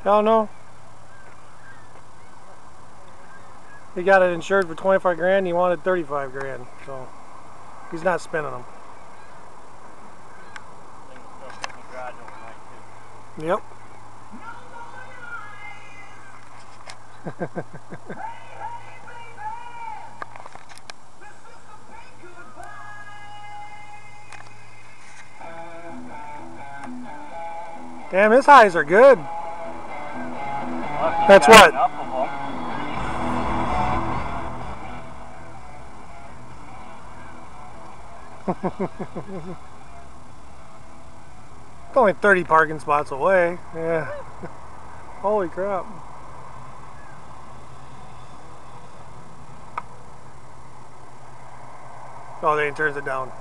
Hell no. He got it insured for 25 grand. He wanted 35 grand, so he's not spending them. Yep. Damn, his highs are good. Well, that's what? It's only 30 parking spots away. Yeah. Holy crap. Oh, then he turns it down.